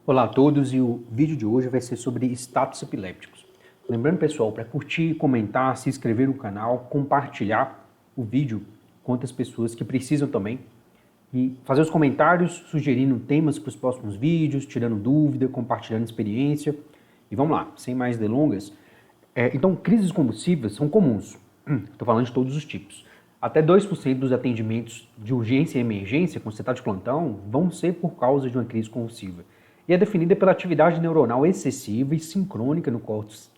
Olá a todos, e o vídeo de hoje vai ser sobre status epilépticos. Lembrando, pessoal, para curtir, comentar, se inscrever no canal, compartilhar o vídeo com outras pessoas que precisam também e fazer os comentários sugerindo temas para os próximos vídeos, tirando dúvida, compartilhando experiência. E vamos lá, sem mais delongas. Então, crises convulsivas são comuns, estou falando de todos os tipos. Até 2% dos atendimentos de urgência e emergência, quando você está de plantão, vão ser por causa de uma crise convulsiva. E é definida pela atividade neuronal excessiva e sincrônica no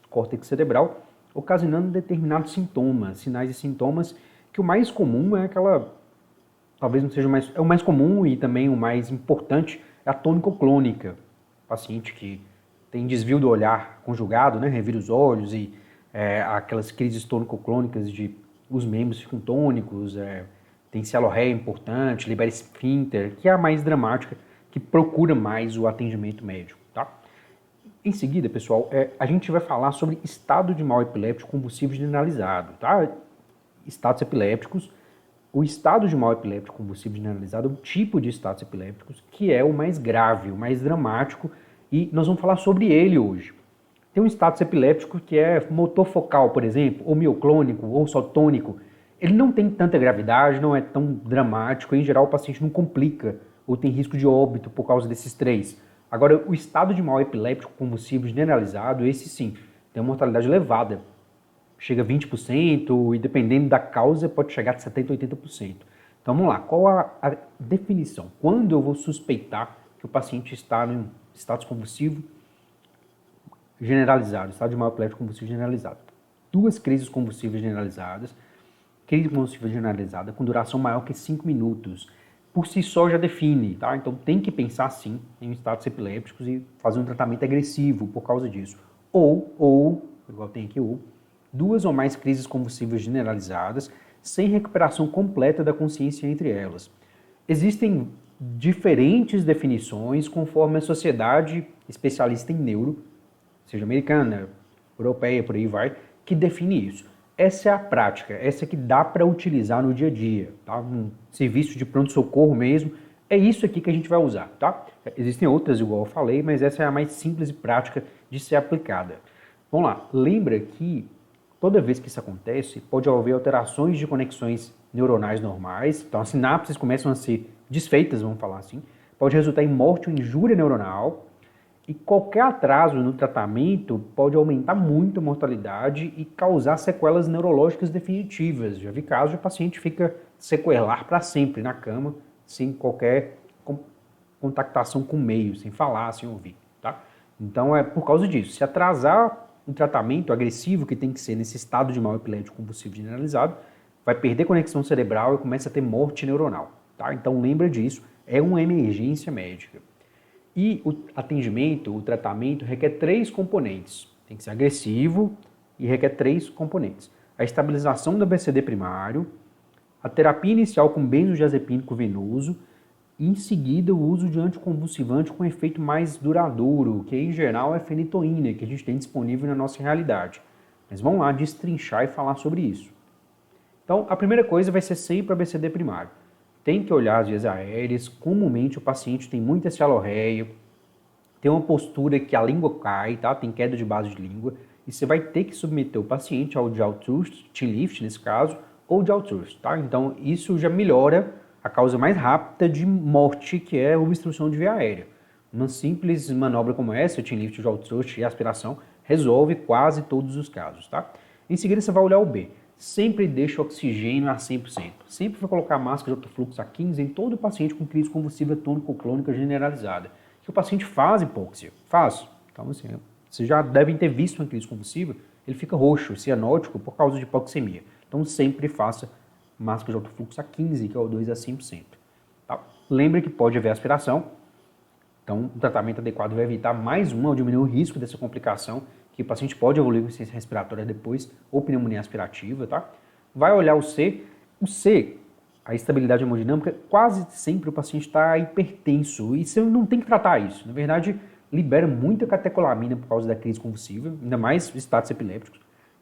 córtex cerebral, ocasionando determinados sintomas, sinais e sintomas, que o mais comum é aquela, talvez não seja o mais, é o mais comum e também o mais importante, é a tônico-clônica. Paciente que tem desvio do olhar conjugado, né, revira os olhos e aquelas crises tônico-clônicas de os membros ficam tônicos, tem cialorreia importante, libera esfíncter, que é a mais dramática, que procura mais o atendimento médico, tá? Em seguida, pessoal, a gente vai falar sobre estado de mal epiléptico convulsivo generalizado, tá? Estados epilépticos. O estado de mal epiléptico convulsivo generalizado é um tipo de estados epilépticos que é o mais grave, o mais dramático, e nós vamos falar sobre ele hoje. Tem um status epiléptico que é motor focal, por exemplo, ou mioclônico, ou só tônico. Ele não tem tanta gravidade, não é tão dramático, em geral o paciente não complica ou tem risco de óbito por causa desses três. Agora, o estado de mal epiléptico convulsivo generalizado, esse sim, tem uma mortalidade elevada. Chega a 20% e dependendo da causa pode chegar a 70%, 80%. Então vamos lá, qual a definição? Quando eu vou suspeitar que o paciente está em status convulsivo generalizado, estado de mal epiléptico convulsivo generalizado? Duas crises convulsivas generalizadas, crise convulsiva generalizada com duração maior que 5 minutos. Por si só já define, tá? Então tem que pensar sim em estados epilépticos e fazer um tratamento agressivo por causa disso. Ou, igual tem aqui, duas ou mais crises convulsivas generalizadas sem recuperação completa da consciência entre elas. Existem diferentes definições conforme a sociedade especialista em neuro, seja americana, europeia, por aí vai, que define isso. Essa é a prática, essa que dá para utilizar no dia a dia, tá? Um serviço de pronto-socorro mesmo, é isso aqui que a gente vai usar, tá? Existem outras, igual eu falei, mas essa é a mais simples e prática de ser aplicada. Vamos lá, lembra que toda vez que isso acontece, pode haver alterações de conexões neuronais normais, então as sinapses começam a ser desfeitas, vamos falar assim, pode resultar em morte ou injúria neuronal, e qualquer atraso no tratamento pode aumentar muito a mortalidade e causar sequelas neurológicas definitivas. Já vi casos de paciente fica sequelar para sempre na cama, sem qualquer contactação com o meio, sem falar, sem ouvir, tá? Então é por causa disso. Se atrasar um tratamento agressivo que tem que ser nesse estado de mal epiléptico convulsivo generalizado, vai perder conexão cerebral e começa a ter morte neuronal, tá? Então lembra disso, é uma emergência médica. E o atendimento, o tratamento requer 3 componentes. Tem que ser agressivo e requer 3 componentes. A estabilização do ABCD primário, a terapia inicial com benzodiazepínico venoso e em seguida o uso de anticonvulsivante com efeito mais duradouro, que em geral é fenitoína, que a gente tem disponível na nossa realidade. Mas vamos lá destrinchar e falar sobre isso. Então, a primeira coisa vai ser sempre o ABCD primário. Tem que olhar as vias aéreas, comumente o paciente tem muita cialorreia, tem uma postura que a língua cai, tá? Tem queda de base de língua, e você vai ter que submeter o paciente ao jaw thrust, chin lift nesse caso, ou jaw thrust, tá? Então isso já melhora a causa mais rápida de morte, que é a obstrução de via aérea. Uma simples manobra como essa, o chin lift, o jaw thrust e a aspiração, resolve quase todos os casos, tá? Em seguida você vai olhar o B. Sempre deixa o oxigênio a 100%. Sempre vai colocar máscara de alto fluxo a 15 em todo paciente com crise convulsiva tônico-clônica generalizada. Que o paciente faz hipóxia. Faz. Então, assim, vocês já devem ter visto uma crise convulsiva, ele fica roxo, cianótico, por causa de hipoxemia. Então, sempre faça máscara de alto fluxo a 15, que é o O2 a 100%. Tá? Lembre que pode haver aspiração. Então, o tratamento adequado vai evitar mais uma ou diminuir o risco dessa complicação, que o paciente pode evoluir com insuficiência respiratória depois, ou pneumonia aspirativa, tá? Vai olhar o C. O C, a estabilidade hemodinâmica, quase sempre o paciente está hipertenso, e você não tem que tratar isso. Na verdade, libera muita catecolamina por causa da crise convulsiva, ainda mais estados epilépticos,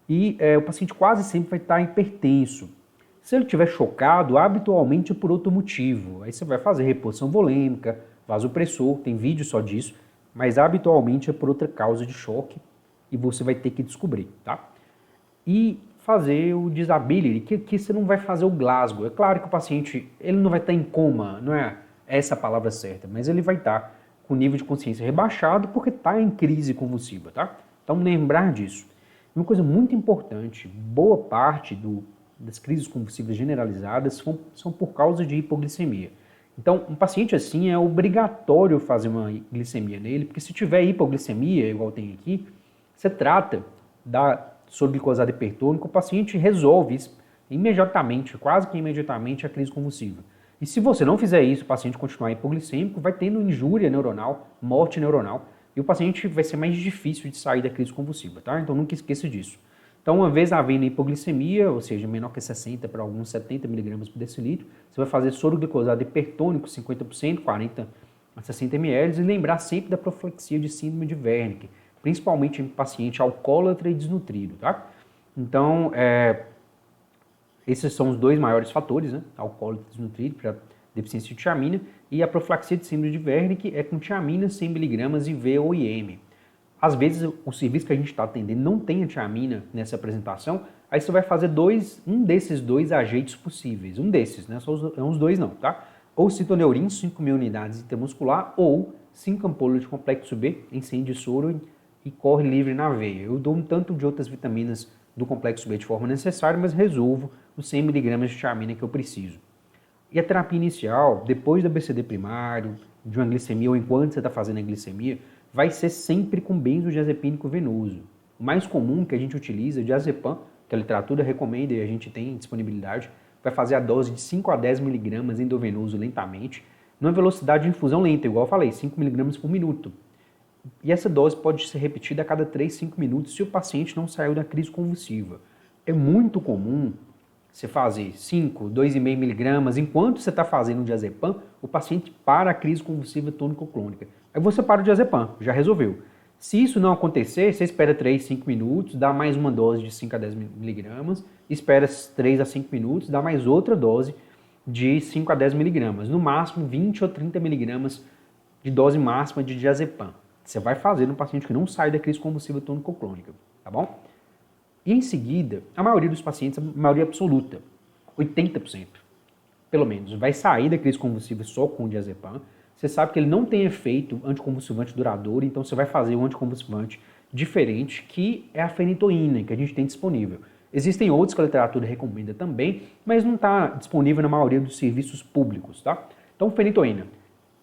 e o paciente quase sempre vai estar hipertenso. Se ele estiver chocado, habitualmente é por outro motivo. Aí você vai fazer reposição volêmica, vasopressor, tem vídeo só disso, mas habitualmente é por outra causa de choque e você vai ter que descobrir, tá? E fazer o disability, que você não vai fazer o Glasgow. É claro que o paciente, ele não vai estar em coma, não é essa a palavra certa, mas ele vai estar com nível de consciência rebaixado porque está em crise convulsiva, tá? Então lembrar disso. Uma coisa muito importante, boa parte das crises convulsivas generalizadas são por causa de hipoglicemia. Então, um paciente assim é obrigatório fazer uma glicemia nele, porque se tiver hipoglicemia, igual tem aqui, você trata da soro glicosado hipertônico, o paciente resolve isso imediatamente, quase que imediatamente, a crise convulsiva. E se você não fizer isso, o paciente continuar hipoglicêmico, vai tendo injúria neuronal, morte neuronal, e o paciente vai ser mais difícil de sair da crise convulsiva, tá? Então nunca esqueça disso. Então, uma vez havendo hipoglicemia, ou seja, menor que 60 para alguns 70 mg por decilitro, você vai fazer soro glicosado hipertônico, 50%, 40 a 60 ml, e lembrar sempre da profilaxia de síndrome de Wernicke, principalmente em paciente alcoólatra e desnutrido, tá? Então, esses são os dois maiores fatores, né? Alcoólatra e desnutrido, para deficiência de tiamina, e a profilaxia de síndrome de Wernicke é com tiamina 100 mg e VOIM. Às vezes, o serviço que a gente está atendendo não tem a tiamina nessa apresentação, aí você vai fazer um desses dois agentes possíveis, um desses, né? São os dois não, tá? Ou citoneurin, 5.000 unidades intramuscular, ou 5 ampolas de complexo B em 100 de soro e corre livre na veia. Eu dou um tanto de outras vitaminas do complexo B de forma necessária, mas resolvo os 100 mg de tiamina que eu preciso. E a terapia inicial, depois do ABCD primário, de uma glicemia ou enquanto você está fazendo a glicemia, vai ser sempre com benzodiazepínico venoso. O mais comum que a gente utiliza é diazepam, que a literatura recomenda e a gente tem disponibilidade, vai fazer a dose de 5 a 10 mg endovenoso lentamente, numa velocidade de infusão lenta, igual eu falei, 5 mg por minuto. E essa dose pode ser repetida a cada 3, 5 minutos se o paciente não saiu da crise convulsiva. É muito comum você fazer 5, 2,5 mg, enquanto você está fazendo o diazepam, o paciente para a crise convulsiva tônico-clônica. Aí você para o diazepam, já resolveu. Se isso não acontecer, você espera 3, 5 minutos, dá mais uma dose de 5 a 10 mg, espera 3 a 5 minutos, dá mais outra dose de 5 a 10 mg, no máximo 20 ou 30 mg de dose máxima de diazepam. Você vai fazer no paciente que não sai da crise convulsiva tônico-clônica, tá bom? E em seguida, a maioria dos pacientes, a maioria absoluta, 80%, pelo menos, vai sair da crise convulsiva só com o diazepam. Você sabe que ele não tem efeito anticonvulsivante duradouro, então você vai fazer um anticonvulsivante diferente, que é a fenitoína, que a gente tem disponível. Existem outros que a literatura recomenda também, mas não está disponível na maioria dos serviços públicos, tá? Então, fenitoína,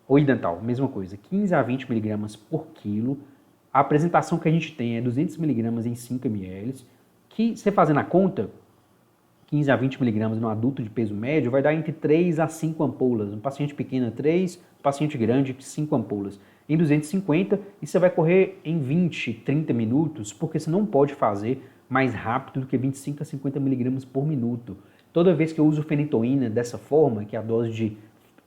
ou idental, mesma coisa, 15 a 20 mg por quilo. A apresentação que a gente tem é 200 mg em 5 ml, que você fazendo a conta, 15 a 20 mg no adulto de peso médio vai dar entre 3 a 5 ampolas. Um paciente pequeno 3, um paciente grande 5 ampolas. Em 250 e você vai correr em 20, 30 minutos, porque você não pode fazer mais rápido do que 25 a 50 mg por minuto. Toda vez que eu uso fenitoína dessa forma, que é a dose de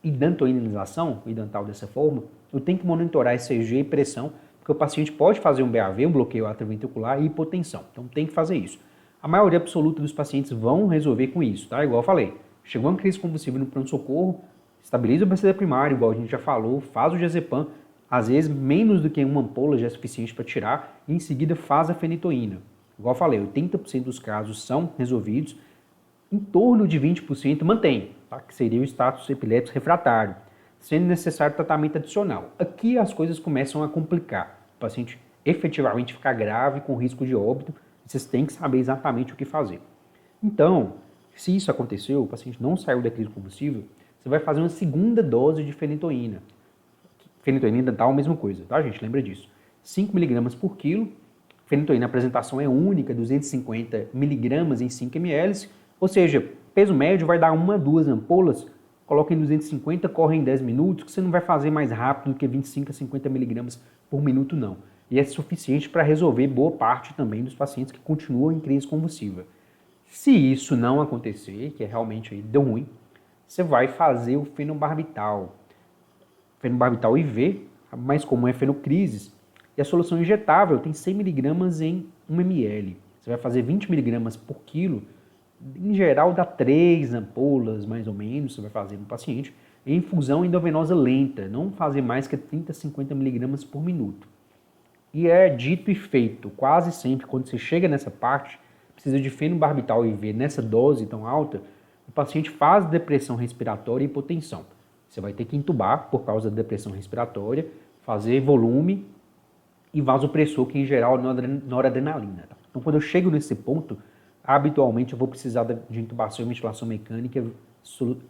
idantoinização, idental dessa forma, eu tenho que monitorar ECG e pressão, porque o paciente pode fazer um BAV, um bloqueio atrioventricular e hipotensão. Então tem que fazer isso. A maioria absoluta dos pacientes vão resolver com isso, tá? Igual eu falei, chegou uma crise convulsiva no pronto-socorro, estabiliza o ABCD primário, igual a gente já falou, faz o diazepam, às vezes menos do que uma ampola já é suficiente para tirar, e em seguida faz a fenitoína. Igual eu falei, 80% dos casos são resolvidos, em torno de 20% mantém, tá? Que seria o status epiléptico refratário, sendo necessário tratamento adicional. Aqui as coisas começam a complicar. O paciente efetivamente ficar grave com risco de óbito, vocês têm que saber exatamente o que fazer. Então, se isso aconteceu, o paciente não saiu da crise convulsiva, você vai fazer uma segunda dose de fenitoína. Fenitoína dá a mesma coisa, tá, gente? Lembra disso. 5 mg por quilo. Fenitoína, a apresentação é única, 250 mg em 5 ml, ou seja, peso médio vai dar 1 a 2 ampolas, coloca em 250, corre em 10 minutos, que você não vai fazer mais rápido do que 25 a 50 mg por minuto, não. E é suficiente para resolver boa parte também dos pacientes que continuam em crise convulsiva. Se isso não acontecer, que é realmente aí, deu ruim, você vai fazer o fenobarbital. Fenobarbital IV, a mais comum é fenocrisis, e a solução injetável tem 100 mg em 1 ml. Você vai fazer 20 mg por quilo, em geral dá 3 ampolas, mais ou menos, você vai fazer no paciente. em infusão endovenosa lenta, não fazer mais que 30 a 50 miligramas por minuto. E é dito e feito, quase sempre, quando você chega nessa parte, precisa de fenobarbital IV nessa dose tão alta, o paciente faz depressão respiratória e hipotensão. Você vai ter que intubar por causa da depressão respiratória, fazer volume e vasopressor, que em geral é noradrenalina. Tá? Então, quando eu chego nesse ponto, habitualmente eu vou precisar de intubação e ventilação mecânica,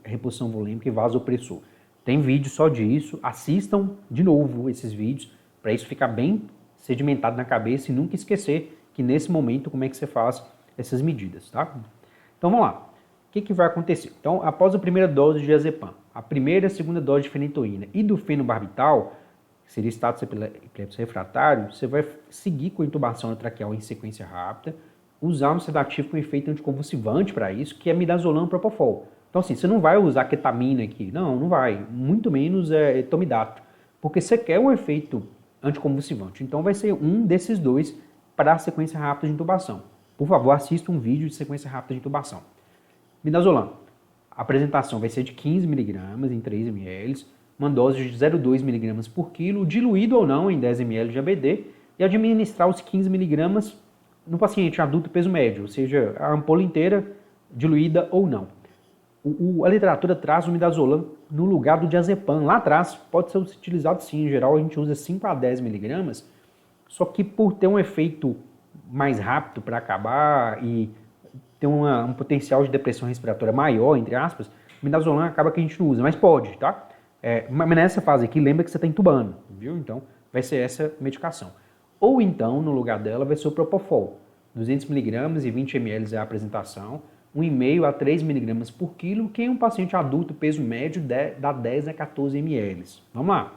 reposição volêmica e vasopressor. Tem vídeo só disso, assistam de novo esses vídeos, para isso ficar bem sedimentado na cabeça e nunca esquecer que nesse momento como é que você faz essas medidas, tá? Então vamos lá. O que vai acontecer? Então, após a primeira dose de diazepam, a primeira e a segunda dose de fenitoína e do fenobarbital, que seria status epiléptico refratário, você vai seguir com a intubação traqueal em sequência rápida, usar um sedativo com efeito anticonvulsivante para isso, que é midazolam propofol. Então, assim, você não vai usar ketamina aqui, não vai, muito menos etomidato, porque você quer um efeito anticonvulsivante. Então, vai ser um desses dois para a sequência rápida de intubação. Por favor, assista um vídeo de sequência rápida de intubação. Midazolam. A apresentação vai ser de 15 mg em 3 ml, uma dose de 0,2 mg por quilo, diluído ou não em 10 ml de ABD, e administrar os 15 mg no paciente adulto peso médio, ou seja, a ampola inteira diluída ou não. A literatura traz o midazolam no lugar do diazepam. Lá atrás pode ser utilizado sim, em geral a gente usa 5 a 10 mg, só que por ter um efeito mais rápido para acabar e ter um potencial de depressão respiratória maior, entre aspas, o midazolam acaba que a gente não usa, mas pode, tá? Mas nessa fase aqui, lembra que você está intubando, viu? Então, vai ser essa medicação. Ou então, no lugar dela, vai ser o propofol. 200 mg e 20 ml é a apresentação, 1,5 a 3 mg por quilo, que em um paciente adulto, peso médio, dá 10 a 14 ml. Vamos lá.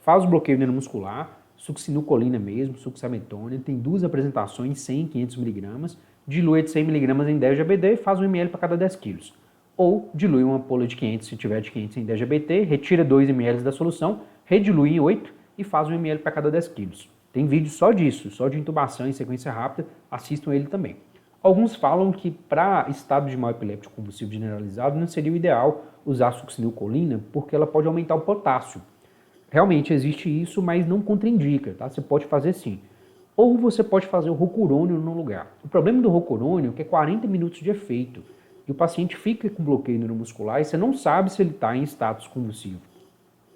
Faz o bloqueio neuromuscular, succinilcolina mesmo, succinilmetônia, tem duas apresentações, 100 e 500 mg, dilui de 100 mg em 10 de ABD e faz 1 ml para cada 10 kg. Ou dilui uma ampola de 500, se tiver de 500 em 10 de ABT, retira 2 ml da solução, redilui em 8 e faz 1 ml para cada 10 kg. Tem vídeo só disso, só de intubação em sequência rápida, assistam ele também. Alguns falam que para estado de mal epiléptico convulsivo generalizado não seria o ideal usar succinilcolina, porque ela pode aumentar o potássio. Realmente existe isso, mas não contraindica, tá? Você pode fazer sim. Ou você pode fazer o rocurônio no lugar. O problema do rocurônio é que é 40 minutos de efeito. E o paciente fica com bloqueio neuromuscular e você não sabe se ele está em status convulsivo.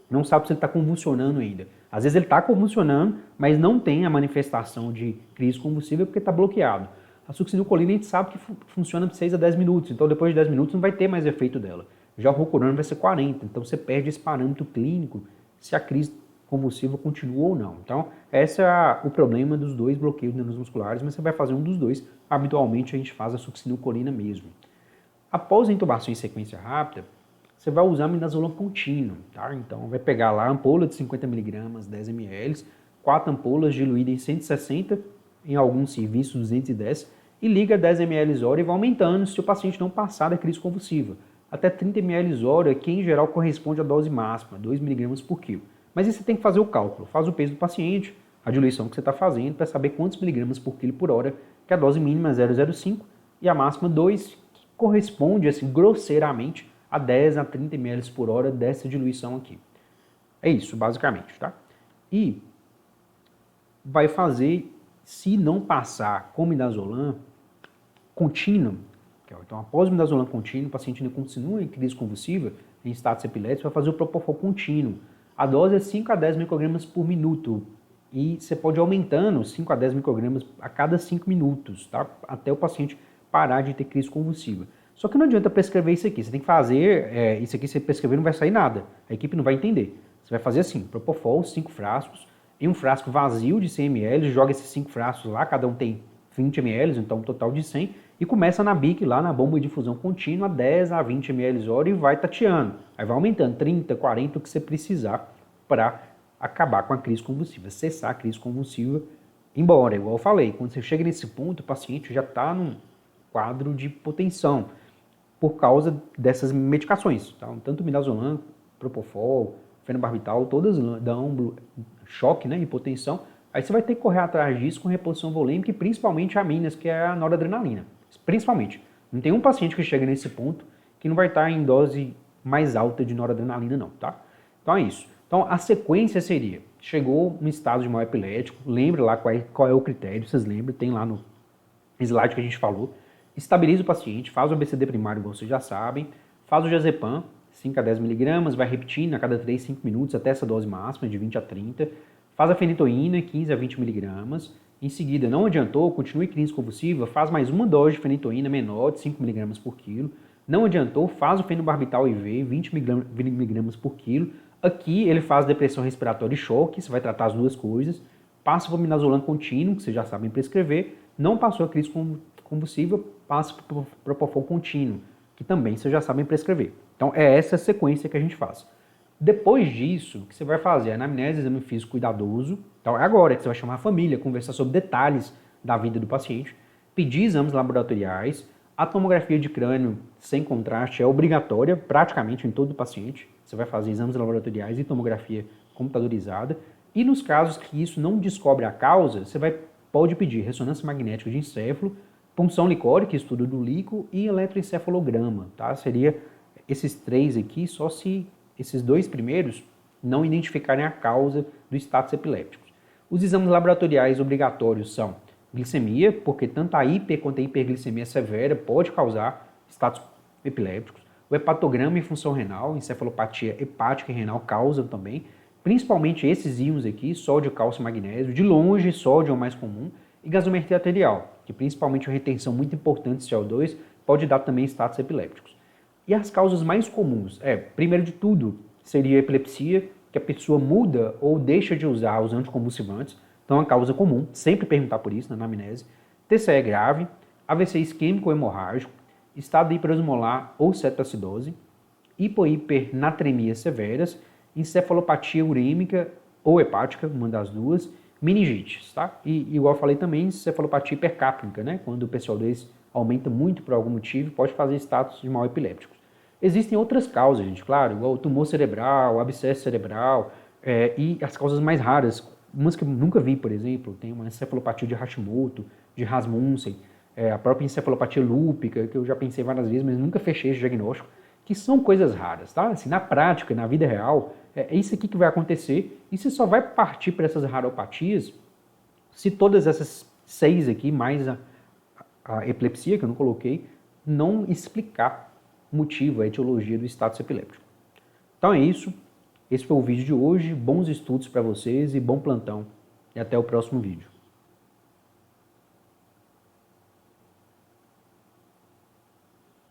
Não sabe se ele está convulsionando ainda. Às vezes ele está convulsionando, mas não tem a manifestação de crise convulsiva porque está bloqueado. A succinilcolina a gente sabe que funciona de 6 a 10 minutos, então depois de 10 minutos não vai ter mais efeito dela. Já o rocurônio vai ser 40, então você perde esse parâmetro clínico se a crise convulsiva continua ou não. Então, esse é o problema dos dois bloqueios neuromusculares, mas você vai fazer um dos dois. Habitualmente, a gente faz a succinilcolina mesmo. Após a intubação em sequência rápida, você vai usar midazolam contínuo, tá? Então, vai pegar lá a ampola de 50 mg, 10 ml, 4 ampolas diluídas em 160, em alguns serviços 210, e liga 10 ml hora e vai aumentando se o paciente não passar da crise convulsiva. Até 30 ml hora, que em geral corresponde à dose máxima, 2 mg por quilo. Mas aí você tem que fazer o cálculo, faz o peso do paciente, a diluição que você está fazendo, para saber quantos miligramas por quilo por hora, que a dose mínima é 0,05 e a máxima 2, que corresponde, assim, grosseiramente, a 10 a 30 ml por hora dessa diluição aqui. É isso, basicamente, tá? E vai fazer, se não passar com midazolam contínuo, então após o midazolam contínuo, o paciente ainda continua em crise convulsiva, em status epiléptico, vai fazer o propofol contínuo. A dose é 5 a 10 microgramas por minuto e você pode ir aumentando 5 a 10 microgramas a cada 5 minutos, tá? Até o paciente parar de ter crise convulsiva. Só que não adianta prescrever isso aqui, você tem que fazer, isso aqui você prescrever não vai sair nada, a equipe não vai entender. Você vai fazer assim, propofol, 5 frascos, em um frasco vazio de 100 ml, joga esses 5 frascos lá, cada um tem 20 ml, então um total de 100, e começa na BIC, lá na bomba de difusão contínua, 10 a 20 ml hora e vai tateando. Aí vai aumentando, 30, 40, o que você precisar para acabar com a crise convulsiva, cessar a crise convulsiva, embora, igual eu falei, quando você chega nesse ponto, o paciente já está num quadro de hipotensão, por causa dessas medicações, tá? Tanto midazolam, propofol, fenobarbital, todas dão choque, né, hipotensão. Aí você vai ter que correr atrás disso com reposição volêmica e principalmente aminas, que é a noradrenalina. Principalmente. Não tem um paciente que chega nesse ponto que não vai estar em dose mais alta de noradrenalina não, tá? Então é isso. Então a sequência seria, chegou um estado de mal epilético, lembra lá qual é o critério, vocês lembram, tem lá no slide que a gente falou, estabiliza o paciente, faz o ABCD primário, vocês já sabem, faz o diazepam, 5 a 10 miligramas, vai repetindo a cada 3, 5 minutos até essa dose máxima de 20 a 30, faz a fenitoína, 15 a 20 miligramas, em seguida não adiantou, continue crise convulsiva, faz mais uma dose de fenitoína menor, de 5 miligramas por quilo, não adiantou, faz o fenobarbital IV, 20 miligramas por quilo, aqui ele faz depressão respiratória e choque, você vai tratar as duas coisas, passa o midazolam contínuo, que vocês já sabem prescrever, não passou a crise convulsiva, passa para o propofol contínuo, que também vocês já sabem prescrever. Então é essa a sequência que a gente faz. Depois disso, o que você vai fazer? Anamnese, exame físico cuidadoso. Então é agora que você vai chamar a família, conversar sobre detalhes da vida do paciente, pedir exames laboratoriais. A tomografia de crânio sem contraste é obrigatória, praticamente em todo paciente. Você vai fazer exames laboratoriais e tomografia computadorizada. E nos casos que isso não descobre a causa, você pode pedir ressonância magnética de encéfalo, punção licórica, estudo do líquido e eletroencefalograma, tá? Seria esses três aqui, só se esses dois primeiros não identificarem a causa do status epilépticos. Os exames laboratoriais obrigatórios são glicemia, porque tanto a hiper quanto a hiperglicemia severa pode causar status epilépticos. O hepatograma e função renal, encefalopatia hepática e renal causam também, principalmente esses íons aqui, sódio, cálcio e magnésio, de longe sódio é o mais comum, e gasometria arterial, que principalmente a retenção muito importante de CO2 pode dar também status epilépticos. E as causas mais comuns, primeiro de tudo, seria a epilepsia, que a pessoa muda ou deixa de usar os anticonvulsivantes, então é uma causa comum, sempre perguntar por isso na anamnese. TCE grave, AVC isquêmico ou hemorrágico, estado de hiperosmolar ou cetoacidose, hipohipernatremias severas, encefalopatia urêmica ou hepática, uma das duas, meningites, tá? E igual eu falei também, encefalopatia hipercápnica, né? Quando o PCO2 aumenta muito por algum motivo, pode fazer status de mal epilépticos. Existem outras causas, gente, claro, igual o tumor cerebral, abscesso cerebral, e as causas mais raras, umas que eu nunca vi, por exemplo, tem uma encefalopatia de Hashimoto, de Rasmussen, a própria encefalopatia lúpica, que eu já pensei várias vezes, mas nunca fechei esse diagnóstico, que são coisas raras, tá? Assim, na prática, na vida real, é isso aqui que vai acontecer, e você só vai partir para essas raropatias se todas essas 6 aqui, mais a epilepsia, que eu não coloquei, não explicar o motivo, a etiologia do status epiléptico. Então é isso, esse foi o vídeo de hoje, bons estudos para vocês e bom plantão, e até o próximo vídeo.